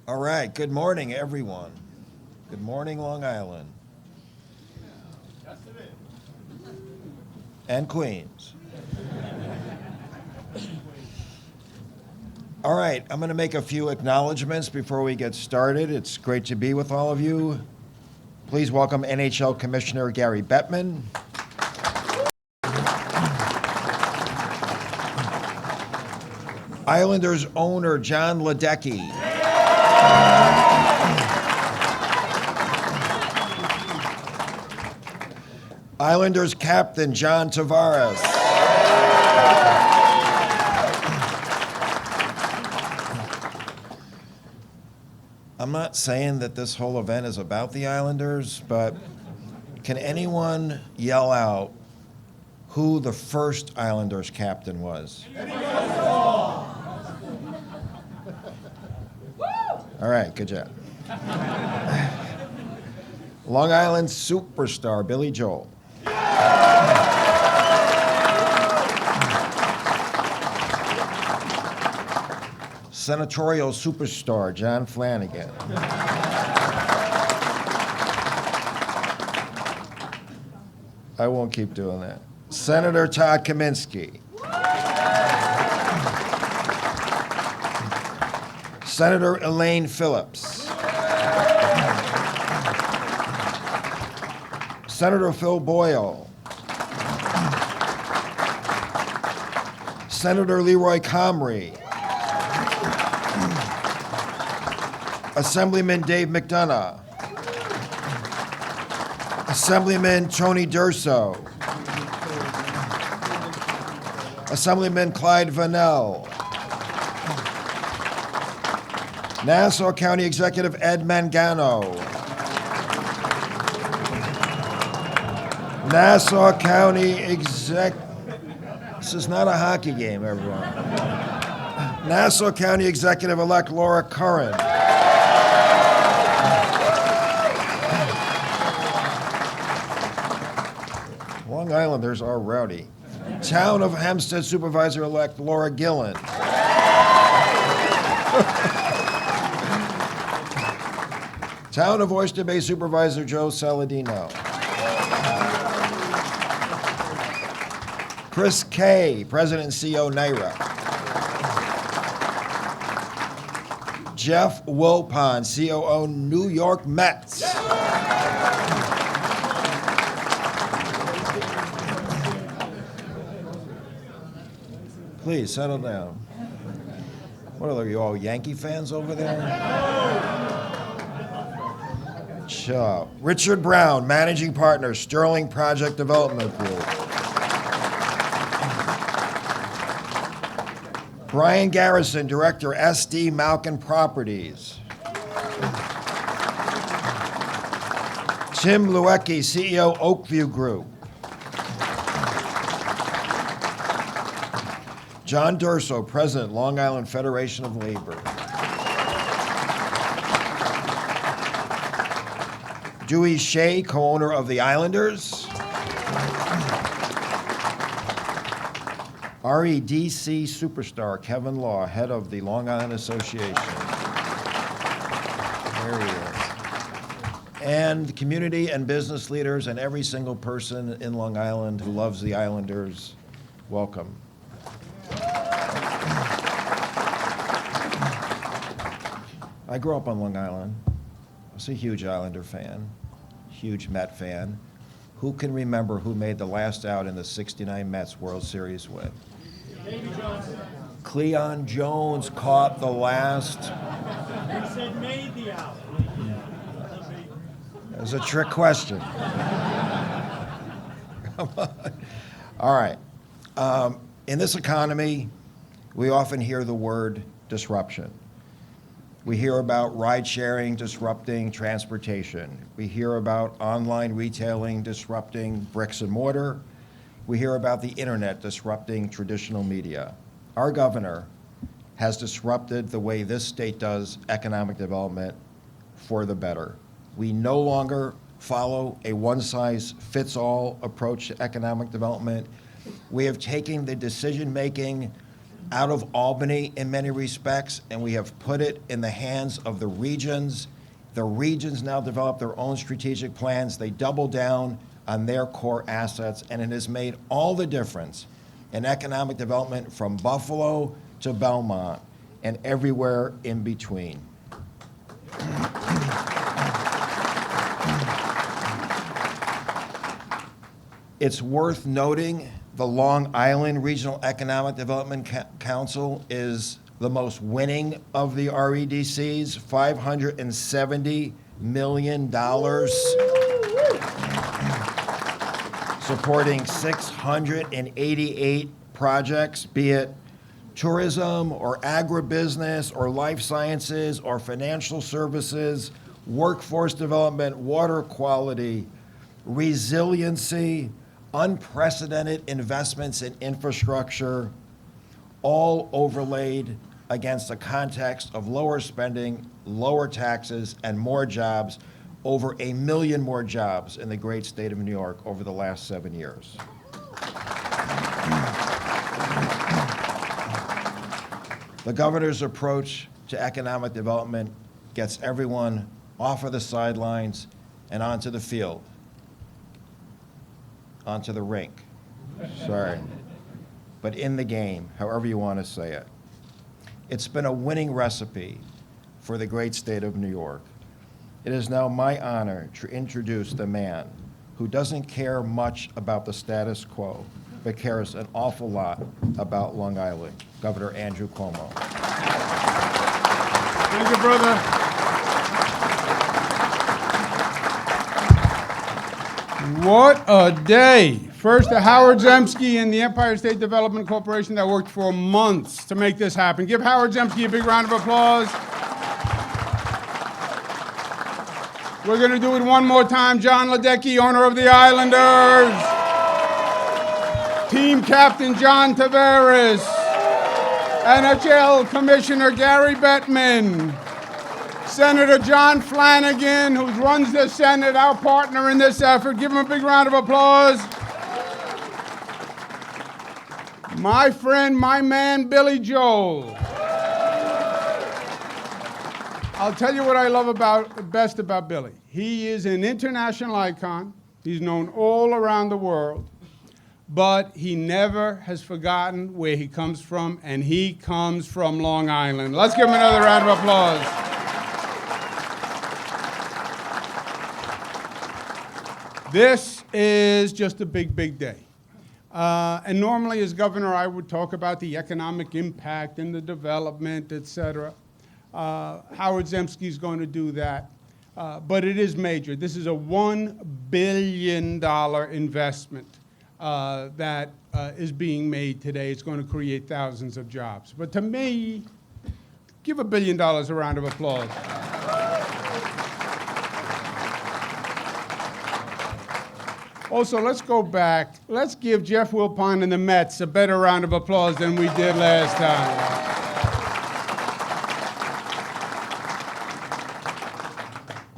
All right, good morning, everyone. Good morning, Long Island and Queens. All right, I'm going to make a few acknowledgments before we get started. It's great to be with all of you. Please welcome NHL Commissioner Gary Bettman. Islanders owner John Ledecky. Islanders captain John Tavares. I'm not saying that this whole event is about the Islanders, but can anyone yell out who the first Islanders captain was? All right, good job. Long Island superstar Billy Joel. Senatorial superstar John Flanagan. I won't keep doing that. Senator Todd Kaminsky. Senator Elaine Phillips. Senator Phil Boyle. Senator Leroy Comrie. Assemblyman Dave McDonough. Assemblyman Tony Durso. Assemblyman Clyde Vannell. Nassau County Executive Ed Mangano. Nassau County This is not a hockey game, everyone. Nassau County Executive-elect Laura Curran. Long Islanders are rowdy. Town of Hempstead Supervisor-elect Laura Gillen. Town of Oyster Bay Supervisor Joe Saladino. Chris Kay, President and CEO, NYRA. Jeff Wilpon, COO, New York Mets. Please, settle down. What are you, all Yankee fans over there? Sure. Richard Brown, Managing Partner, Sterling Project Development Group. Brian Garrison, Director, SD Malkin Properties. Tim Luecki, CEO, Oakview Group. John Durso, President, Long Island Federation of Labor. Dewey Shea, co-owner of the Islanders. REDC superstar Kevin Law, head of the Long Island Association. There he is. And community and business leaders and every single person in Long Island who loves the Islanders, welcome. I grew up on Long Island. I was a huge Islander fan, huge Met fan. Who can remember who made the last out in the '69 Mets World Series win? Cleon Jones caught the last. He said made the out. It was a trick question. Come on. All right. In this economy, we often hear the word disruption. We hear about ride-sharing disrupting transportation. We hear about online retailing disrupting bricks and mortar. We hear about the internet disrupting traditional media. Our governor has disrupted the way this state does economic development for the better. We no longer follow a one-size-fits-all approach to economic development. We have taken the decision-making out of Albany in many respects, and we have put it in the hands of the regions. The regions now develop their own strategic plans. They double down on their core assets, and it has made all the difference in economic development from Buffalo to Belmont and everywhere in between. It's worth noting the Long Island Regional Economic Development Council is the most winning of the REDCs, $570 million, supporting 688 projects, be it tourism or agribusiness or life sciences or financial services, workforce development, water quality, resiliency, unprecedented investments in infrastructure, all overlaid against a context of lower spending, lower taxes, and more jobs, over 1 million more jobs in the great state of New York over the last 7 years. The governor's approach to economic development gets everyone off of the sidelines and onto the field. Onto the rink, sorry, but in the game, however you want to say it. It's been a winning recipe for the great state of New York. It is now my honor to introduce the man who doesn't care much about the status quo, but cares an awful lot about Long Island, Governor Andrew Cuomo. Thank you, brother. What a day. First, to Howard Zemsky and the Empire State Development Corporation that worked for months to make this happen. Give Howard Zemsky a big round of applause. We're going to do it one more time. John Ledecky, owner of the Islanders. Team captain John Tavares. NHL Commissioner Gary Bettman. Senator John Flanagan, who runs the Senate, our partner in this effort. Give him a big round of applause. My friend, my man, Billy Joel. I'll tell you what I love best about Billy. He is an international icon. He's known all around the world, but he never has forgotten where he comes from, and he comes from Long Island. Let's give him another round of applause. This is just a big, big day. And normally as governor, I would talk about the economic impact and the development, et cetera. Howard Zemsky is going to do that. But it is major. This is a $1 billion investment that is being made today. It's going to create thousands of jobs. But to me, give $1 billion a round of applause. Also, let's go back. Let's give Jeff Wilpon and the Mets a better round of applause than we did last time.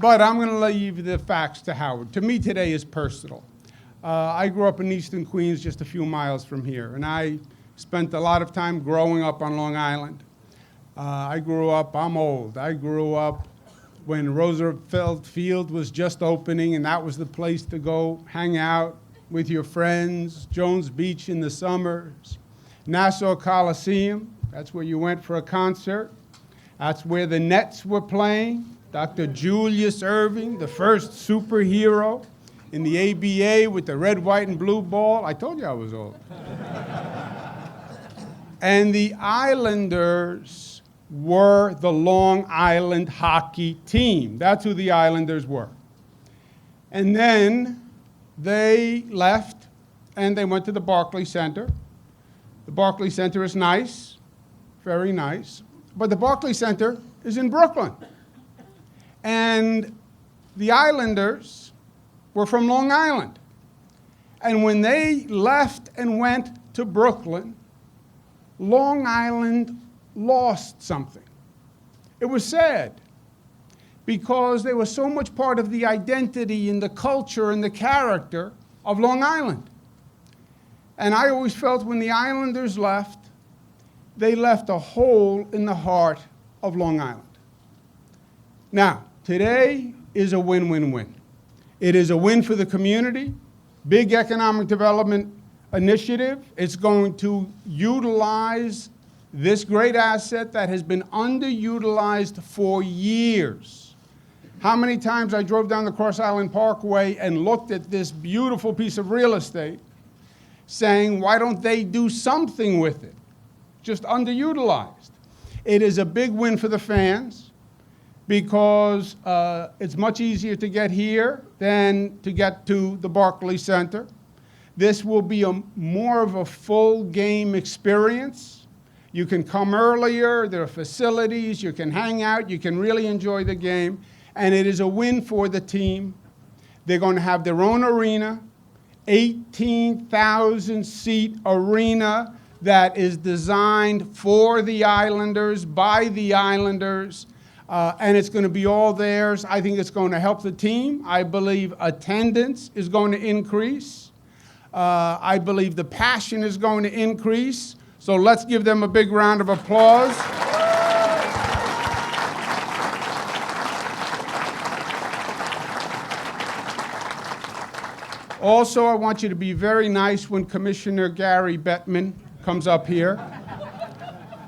But I'm going to leave the facts to Howard. To me, today is personal. I grew up in Eastern Queens, just a few miles from here, and I spent a lot of time growing up on Long Island. I'm old. I grew up when Roosevelt Field was just opening, and that was the place to go hang out with your friends. Jones Beach in the summers. Nassau Coliseum, that's where you went for a concert. That's where the Nets were playing. Dr. Julius Erving, the first superhero in the ABA with the red, white, and blue ball. I told you I was old. And the Islanders were the Long Island hockey team. That's who the Islanders were. And then they left and they went to the Barclays Center. The Barclays Center is nice, very nice, but the Barclays Center is in Brooklyn. And the Islanders were from Long Island. And when they left and went to Brooklyn, Long Island lost something. It was sad because they were so much part of the identity and the culture and the character of Long Island. And I always felt when the Islanders left, they left a hole in the heart of Long Island. Now, today is a win-win-win. It is a win for the community, big economic development initiative. It's going to utilize this great asset that has been underutilized for years. How many times I drove down the Cross Island Parkway and looked at this beautiful piece of real estate saying, why don't they do something with it? Just underutilized. It is a big win for the fans because it's much easier to get here than to get to the Barclays Center. This will be more of a full game experience. You can come earlier, there are facilities, you can hang out, you can really enjoy the game, and it is a win for the team. They're going to have their own arena, 18,000-seat arena that is designed for the Islanders, by the Islanders, and it's going to be all theirs. I think it's going to help the team. I believe attendance is going to increase. I believe the passion is going to increase. So let's give them a big round of applause. Also, I want you to be very nice when Commissioner Gary Bettman comes up here.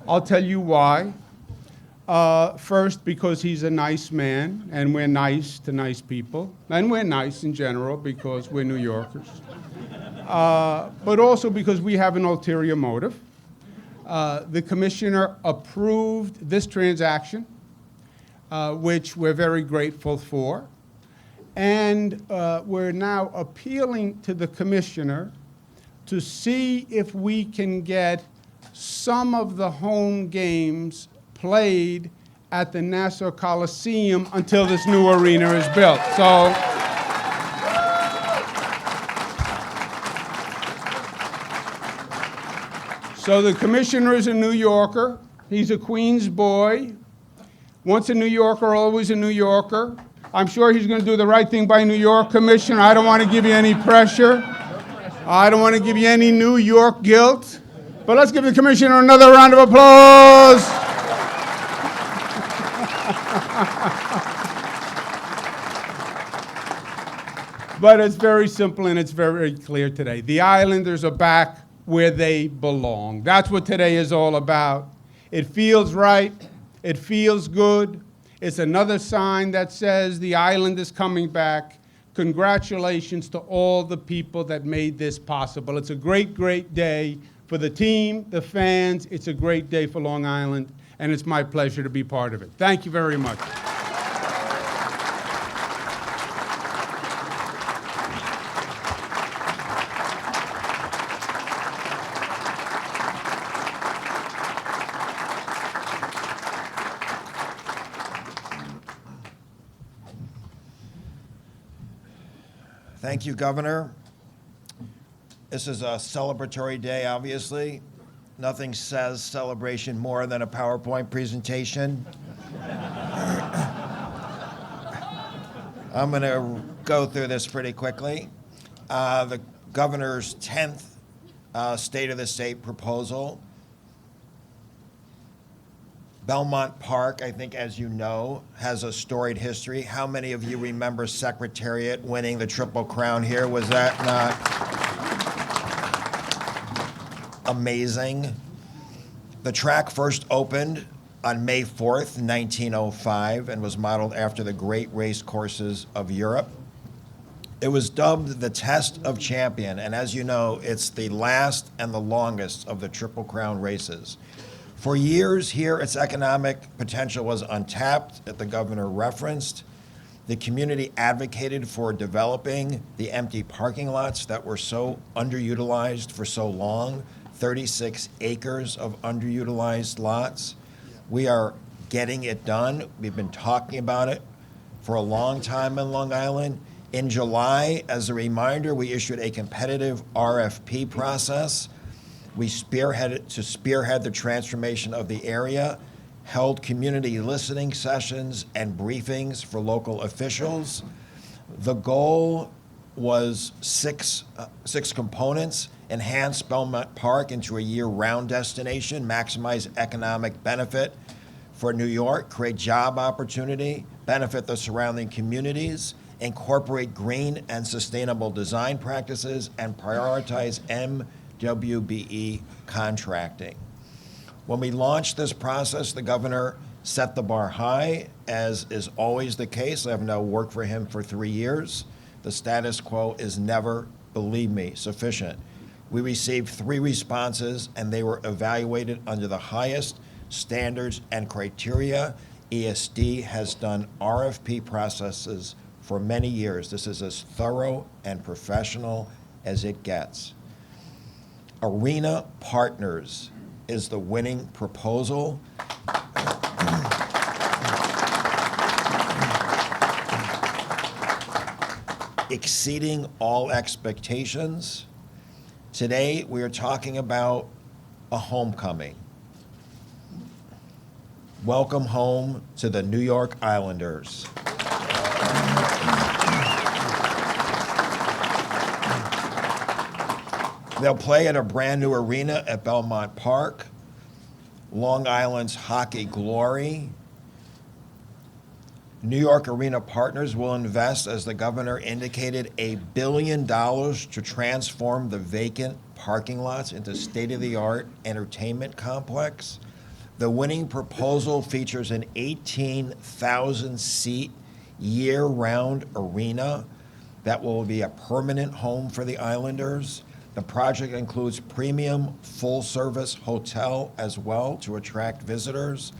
I'll tell you why. First, because he's a nice man, and we're nice to nice people. And we're nice in general because we're New Yorkers. But also because we have an ulterior motive. The commissioner approved this transaction, which we're very grateful for. And we're now appealing to the commissioner to see if we can get some of the home games played at the Nassau Coliseum until this new arena is built. So the commissioner is a New Yorker. He's a Queens boy. Once a New Yorker, always a New Yorker. I'm sure he's going to do the right thing by New York, Commissioner. I don't want to give you any pressure. I don't want to give you any New York guilt. But let's give the commissioner another round of applause. But it's very simple and it's very clear today. The Islanders are back where they belong. That's what today is all about. It feels right. It feels good. It's another sign that says the island is coming back. Congratulations to all the people that made this possible. It's a great, great day for the team, the fans. It's a great day for Long Island, and it's my pleasure to be part of it. Thank you very much. Thank you, Governor. This is a celebratory day, obviously. Nothing says celebration more than a PowerPoint presentation. I'm going to go through this pretty quickly. The governor's 10th State of the State proposal. Belmont Park, I think, as you know, has a storied history. How many of you remember Secretariat winning the Triple Crown here? Was that not amazing? The track first opened on May 4th, 1905, and was modeled after the great race courses of Europe. It was dubbed the Test of Champion, and as you know, it's the last and the longest of the Triple Crown races. For years here, its economic potential was untapped, that the governor referenced. The community advocated for developing the empty parking lots that were so underutilized for so long, 36 acres of underutilized lots. We are getting it done. We've been talking about it for a long time in Long Island. In July, as a reminder, we issued a competitive RFP process. We spearhead the transformation of the area, held community listening sessions and briefings for local officials. The goal was six components: enhance Belmont Park into a year-round destination, maximize economic benefit for New York, create job opportunity, benefit the surrounding communities, incorporate green and sustainable design practices, and prioritize MWBE contracting. When we launched this process, the governor set the bar high, as is always the case. I've now worked for him for 3 years. The status quo is never, believe me, sufficient. We received 3 responses, and they were evaluated under the highest standards and criteria. ESD has done RFP processes for many years. This is as thorough and professional as it gets. Arena Partners is the winning proposal. Exceeding all expectations. Today, we are talking about a homecoming. Welcome home to the New York Islanders. They'll play at a brand new arena at Belmont Park, Long Island's hockey glory. New York Arena Partners will invest, as the governor indicated, $1 billion to transform the vacant parking lots into state-of-the-art entertainment complex. The winning proposal features an 18,000-seat year-round arena that will be a permanent home for the Islanders. The project includes premium full-service hotel as well to attract visitors,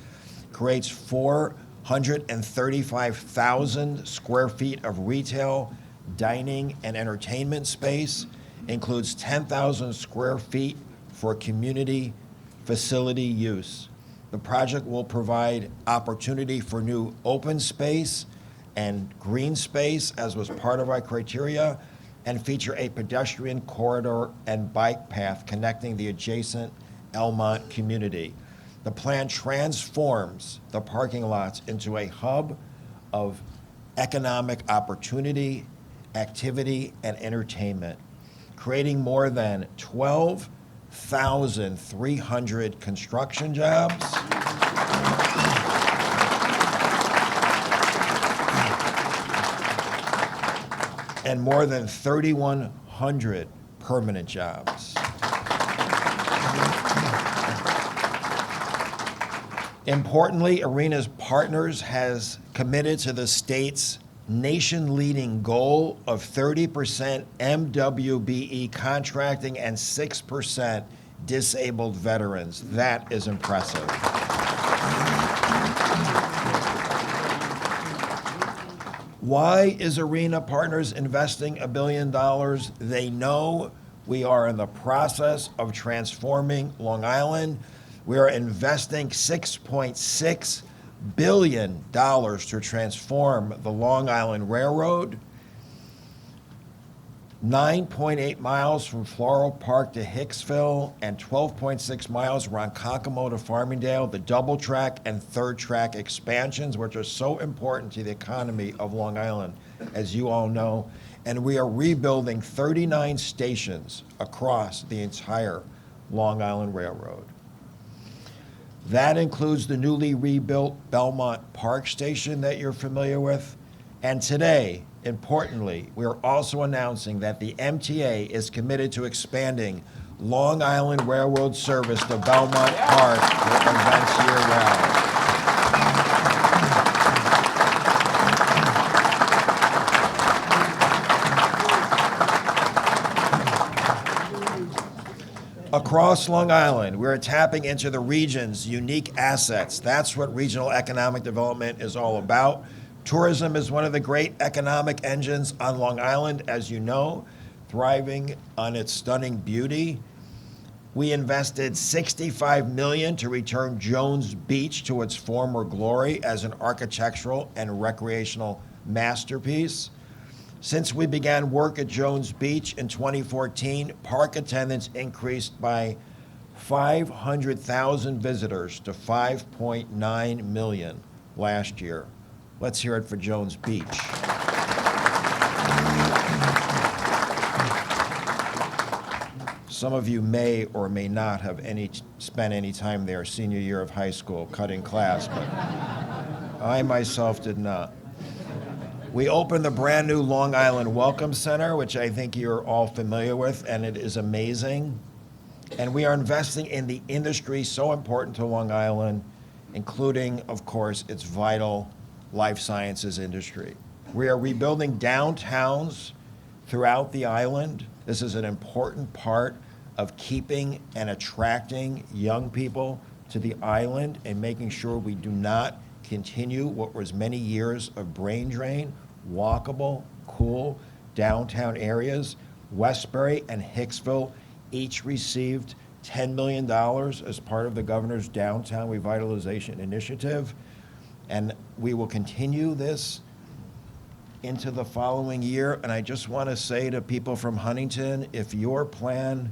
creates 435,000 square feet of retail, dining, and entertainment space, includes 10,000 square feet for community facility use. The project will provide opportunity for new open space and green space, as was part of our criteria, and feature a pedestrian corridor and bike path connecting the adjacent Belmont community. The plan transforms the parking lots into a hub of economic opportunity, activity, and entertainment, creating more than 12,300 construction jobs, and more than 3,100 permanent jobs. Importantly, Arena's Partners has committed to the state's nation-leading goal of 30% MWBE contracting and 6% disabled veterans. That is impressive. Why is Arena Partners investing $1 billion? They know we are in the process of transforming Long Island. We are investing $6.6 billion to transform the Long Island Railroad, 9.8 miles from Floral Park to Hicksville, and 12.6 miles around Kokomo to Farmingdale, the double track and third track expansions, which are so important to the economy of Long Island, as you all know. And we are rebuilding 39 stations across the entire Long Island Railroad. That includes the newly rebuilt Belmont Park station that you're familiar with. And today, importantly, we are also announcing that the MTA is committed to expanding Long Island Railroad service to Belmont Park for events year-round. Across Long Island, we're tapping into the region's unique assets. That's what regional economic development is all about. Tourism is one of the great economic engines on Long Island, as you know, thriving on its stunning beauty. We invested $65 million to return Jones Beach to its former glory as an architectural and recreational masterpiece. Since we began work at Jones Beach in 2014, park attendance increased by 500,000 visitors to 5.9 million last year. Let's hear it for Jones Beach. Some of you may or may not have spent any time there senior year of high school cutting class, but I myself did not. We opened the brand new Long Island Welcome Center, which I think you're all familiar with, and it is amazing. And we are investing in the industry so important to Long Island, including, of course, its vital life sciences industry. We are rebuilding downtowns throughout the island. This is an important part of keeping and attracting young people to the island and making sure we do not continue what was many years of brain drain, walkable, cool downtown areas. Westbury and Hicksville each received $10 million as part of the governor's downtown revitalization initiative. And we will continue this into the following year. And I just want to say to people from Huntington, if your plan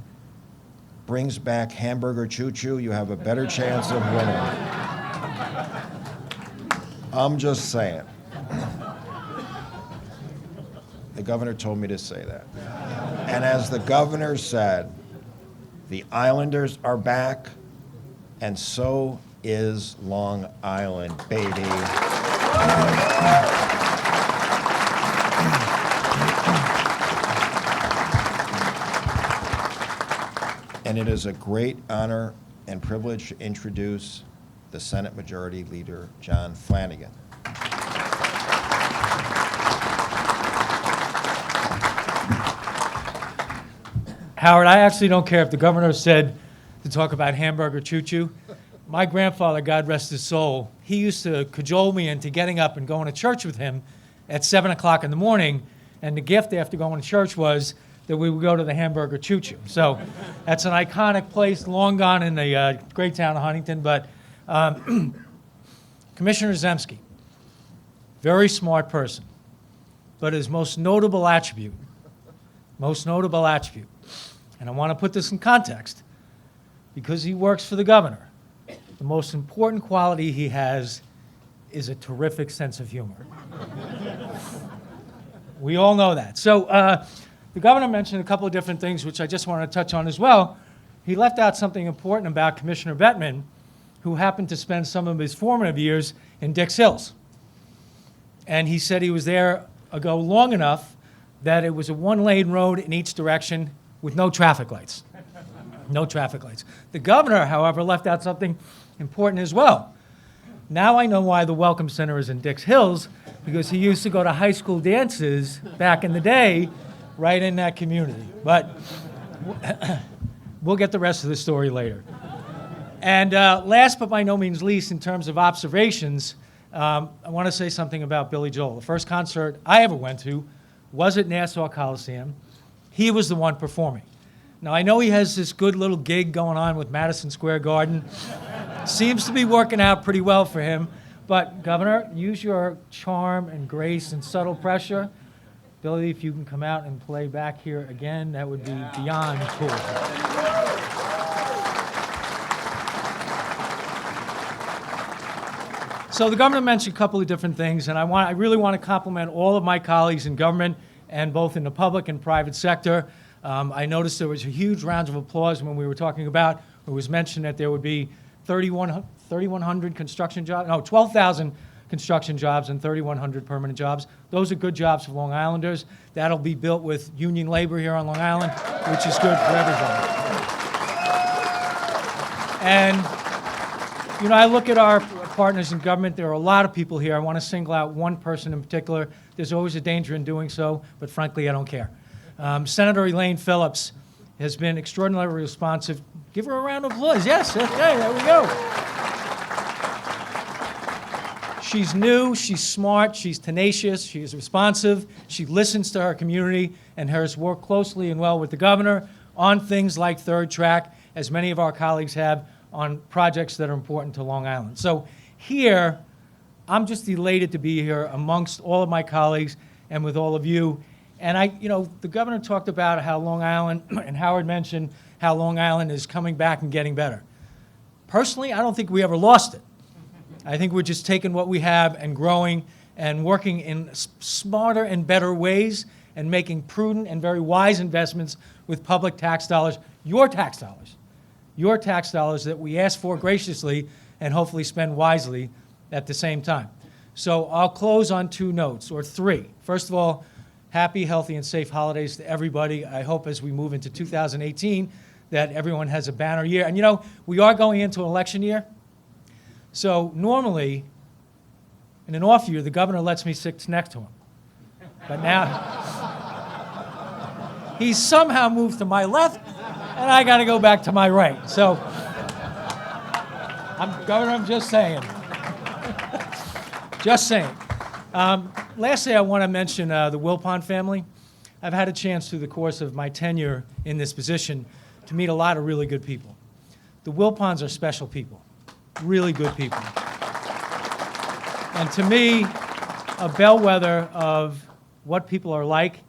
brings back hamburger choo-choo, you have a better chance of winning. I'm just saying. The governor told me to say that. And as the governor said, the Islanders are back, and so is Long Island, baby. And it is a great honor and privilege to introduce the Senate Majority Leader, John Flanagan. Howard, I actually don't care if the governor said to talk about hamburger choo-choo. My grandfather, God rest his soul, he used to cajole me into getting up and going to church with him at 7 o'clock in the morning, and the gift after going to church was that we would go to the hamburger choo-choo. So that's an iconic place, long gone in the great town of Huntington. But Commissioner Zemsky, very smart person, but his most notable attribute, and I want to put this in context, because he works for the governor, the most important quality he has is a terrific sense of humor. We all know that. So the governor mentioned a couple of different things, which I just want to touch on as well. He left out something important about Commissioner Bettman, who happened to spend some of his formative years in Dix Hills. And he said he was there ago long enough that it was a one-lane road in each direction with no traffic lights. No traffic lights. The governor, however, left out something important as well. Now I know why the Welcome Center is in Dix Hills, because he used to go to high school dances back in the day right in that community. But we'll get the rest of the story later. And last but by no means least, in terms of observations, I want to say something about Billy Joel. The first concert I ever went to was at Nassau Coliseum. He was the one performing. Now, I know he has this good little gig going on with Madison Square Garden. Seems to be working out pretty well for him. But, Governor, use your charm and grace and subtle pressure. Billy, if you can come out and play back here again, that would be beyond cool. So the governor mentioned a couple of different things, and I really want to compliment all of my colleagues in government, and both in the public and private sector. I noticed there was a huge round of applause when we were talking about, it was mentioned that there would be 3,100 construction jobs, no, 12,000 construction jobs and 3,100 permanent jobs. Those are good jobs for Long Islanders. That'll be built with union labor here on Long Island, which is good for everybody. And, you know, I look at our partners in government. There are a lot of people here. I want to single out one person in particular. There's always a danger in doing so, but frankly, I don't care. Senator Elaine Phillips has been extraordinarily responsive. Give her a round of applause. Yes, okay, there we go. She's new, she's smart, she's tenacious, she is responsive, she listens to her community, and has worked closely and well with the governor on things like Third Track, as many of our colleagues have on projects that are important to Long Island. So here, I'm just elated to be here amongst all of my colleagues and with all of you. And the governor talked about how Long Island, and Howard mentioned how Long Island is coming back and getting better. Personally, I don't think we ever lost it. I think we're just taking what we have and growing and working in smarter and better ways and making prudent and very wise investments with public tax dollars your tax dollars that we ask for graciously and hopefully spend wisely at the same time. So I'll close on 2 notes, or 3. First of all, happy, healthy, and safe holidays to everybody. I hope as we move into 2018 that everyone has a banner year. And you know, we are going into an election year. So normally, in an off year, the governor lets me sit next to him. But now, he's somehow moved to my left, and I got to go back to my right. So, Governor, I'm just saying. Just saying. Lastly, I want to mention the Wilpon family. I've had a chance through the course of my tenure in this position to meet a lot of really good people. The Wilpons are special people, really good people. And to me, a bellwether of what people are like,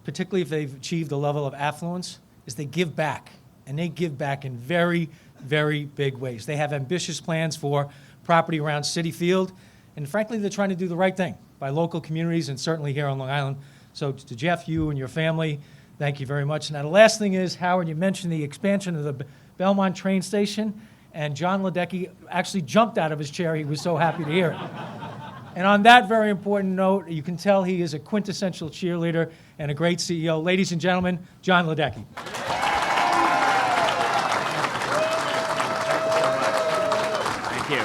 particularly if they've achieved a level of affluence, is they give back. And they give back in very, very big ways. They have ambitious plans for property around Citi Field. And frankly, they're trying to do the right thing by local communities and certainly here on Long Island. So to Jeff, you and your family, thank you very much. Now the last thing is, Howard, you mentioned the expansion of the Belmont train station, and John Ledecky actually jumped out of his chair. He was so happy to hear it. And on that very important note, you can tell he is a quintessential cheerleader and a great CEO. Ladies and gentlemen, John Ledecky. Thank you.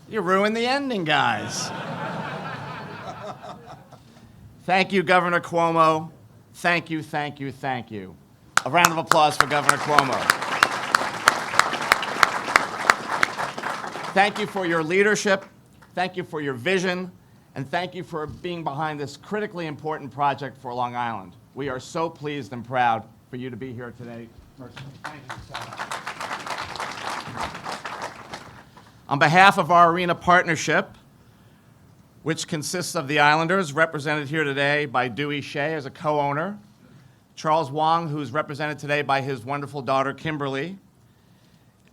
You ruined the ending, guys. Thank you, Governor Cuomo. Thank you, thank you, thank you. A round of applause for Governor Cuomo. Thank you for your leadership. Thank you for your vision. And thank you for being behind this critically important project for Long Island. We are so pleased and proud for you to be here today. Personally, thank you so much. On behalf of our arena partnership, which consists of the Islanders, represented here today by Dewey Shea as a co-owner, Charles Wong, who's represented today by his wonderful daughter, Kimberly,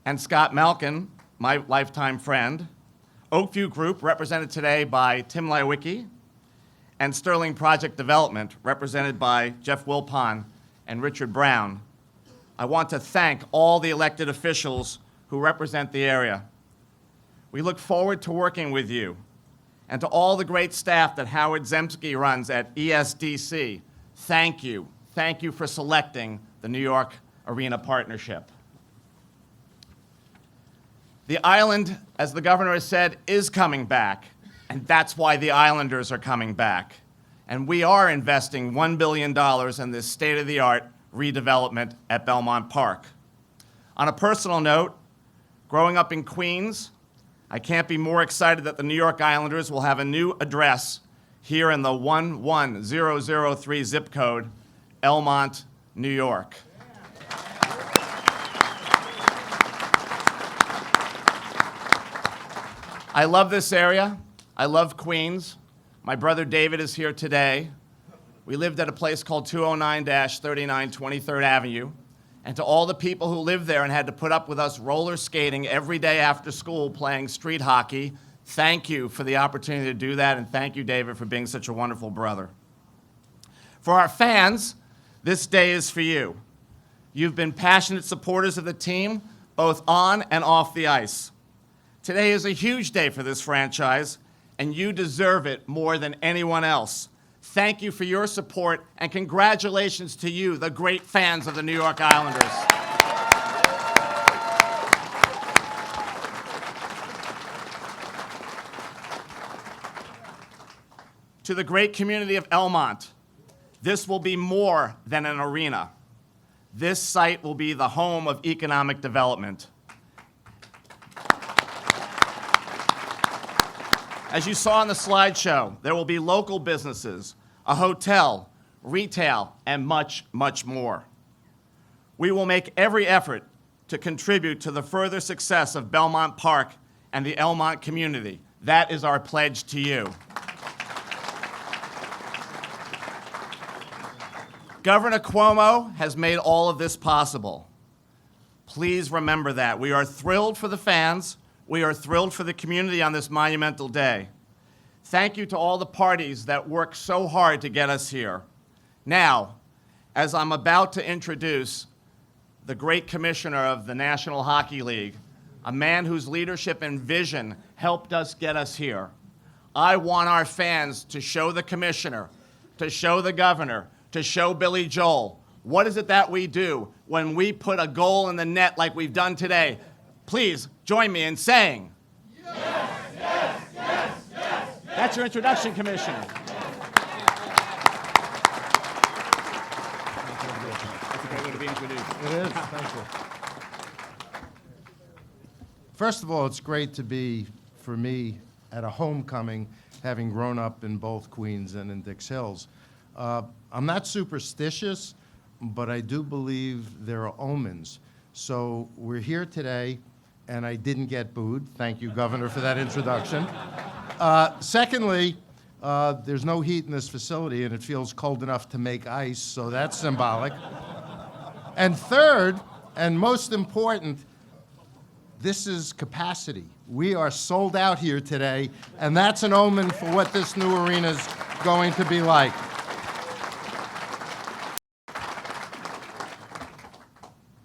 and Scott Malkin, my lifetime friend, Oakview Group, represented today by Tim Lywicki, and Sterling Project Development, represented by Jeff Wilpon and Richard Brown. I want to thank all the elected officials who represent the area. We look forward to working with you. And to all the great staff that Howard Zemsky runs at ESDC, thank you. Thank you for selecting the New York Arena Partnership. The island, as the governor has said, is coming back, and that's why the Islanders are coming back. And we are investing $1 billion in this state-of-the-art redevelopment at Belmont Park. On a personal note, growing up in Queens, I can't be more excited that the New York Islanders will have a new address here in the 11003 zip code, Belmont, New York. I love this area. I love Queens. My brother David is here today. We lived at a place called 209-39 23rd Avenue. And to all the people who lived there and had to put up with us roller skating every day after school playing street hockey, thank you for the opportunity to do that, and thank you, David, for being such a wonderful brother. For our fans, this day is for you. You've been passionate supporters of the team, both on and off the ice. Today is a huge day for this franchise, and you deserve it more than anyone else. Thank you for your support, and congratulations to you, the great fans of the New York Islanders. To the great community of Belmont, this will be more than an arena. This site will be the home of economic development. As you saw in the slideshow, there will be local businesses, a hotel, retail, and much, much more. We will make every effort to contribute to the further success of Belmont Park and the Belmont community. That is our pledge to you. Governor Cuomo has made all of this possible. Please remember that. We are thrilled for the fans. We are thrilled for the community on this monumental day. Thank you to all the parties that worked so hard to get us here. Now, as I'm about to introduce the great commissioner of the National Hockey League, a man whose leadership and vision helped us get us here, I want our fans to show the commissioner, to show the governor, to show Billy Joel, what is it that we do when we put a goal in the net like we've done today? Please join me in saying, yes, yes, yes, yes. That's your introduction, Commissioner. That's a great way to be introduced. It is, thank you. First of all, it's great to be, for me, at a homecoming, having grown up in both Queens and in Dix Hills. I'm not superstitious, but I do believe there are omens. So we're here today, and I didn't get booed. Thank you, Governor, for that introduction. Secondly, there's no heat in this facility, and it feels cold enough to make ice, so that's symbolic. And third, and most important, this is capacity. We are sold out here today, and that's an omen for what this new arena is going to be like.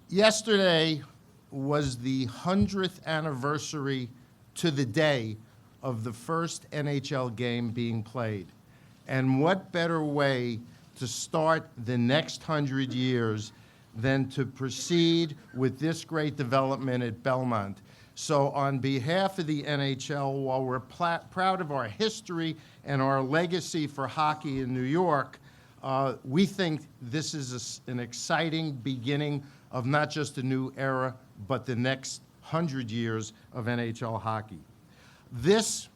Yesterday was the 100th anniversary to the day of the first NHL game being played. And what better way to start the next 100 years than to proceed with this great development at Belmont. So on behalf of the NHL, while we're proud of our history and our legacy for hockey in New York, we think this is an exciting beginning of not just a new era, but the next 100 years of NHL hockey. This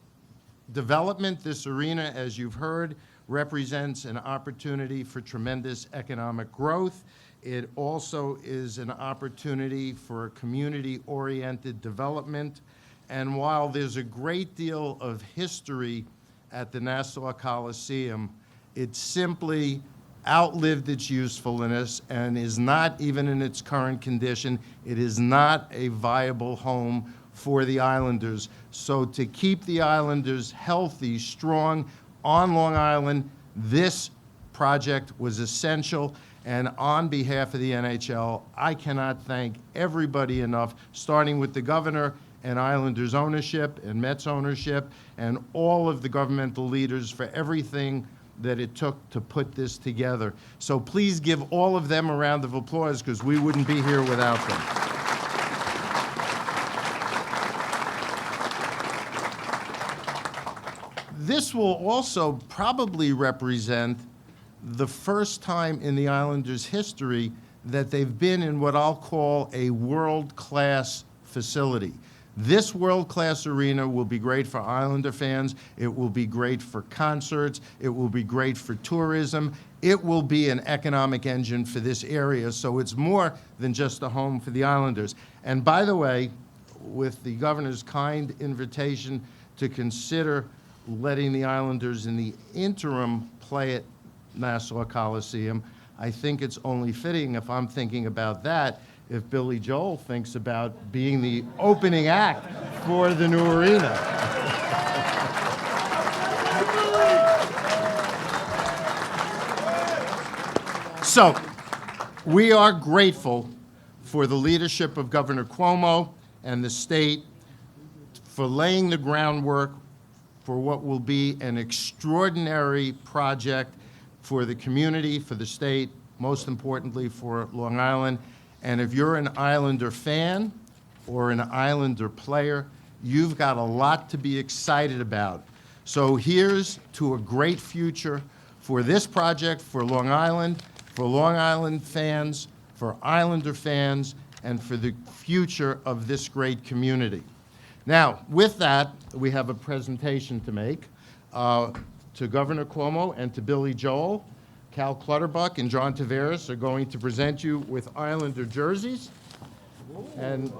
development, this arena, as you've heard, represents an opportunity for tremendous economic growth. It also is an opportunity for community-oriented development. And while there's a great deal of history at the Nassau Coliseum, it simply outlived its usefulness and is not, even in its current condition, it is not a viable home for the Islanders. So to keep the Islanders healthy, strong on Long Island, this project was essential. And on behalf of the NHL, I cannot thank everybody enough, starting with the governor and Islanders ownership and Mets ownership and all of the governmental leaders for everything that it took to put this together. So please give all of them a round of applause, because we wouldn't be here without them. This will also probably represent the first time in the Islanders' history that they've been in what I'll call a world-class facility. This world-class arena will be great for Islander fans. It will be great for concerts. It will be great for tourism. It will be an economic engine for this area, so it's more than just a home for the Islanders. And by the way, with the governor's kind invitation to consider letting the Islanders in the interim play at Nassau Coliseum, I think it's only fitting, if I'm thinking about that, if Billy Joel thinks about being the opening act for the new arena. So, we are grateful for the leadership of Governor Cuomo and the state for laying the groundwork for what will be an extraordinary project for the community, for the state, most importantly for Long Island. And if you're an Islander fan or an Islander player, you've got a lot to be excited about. So here's to a great future for this project, for Long Island fans, for Islander fans, and for the future of this great community. Now, with that, we have a presentation to make to Governor Cuomo and to Billy Joel. Cal Clutterbuck and John Tavares are going to present you with Islander jerseys. And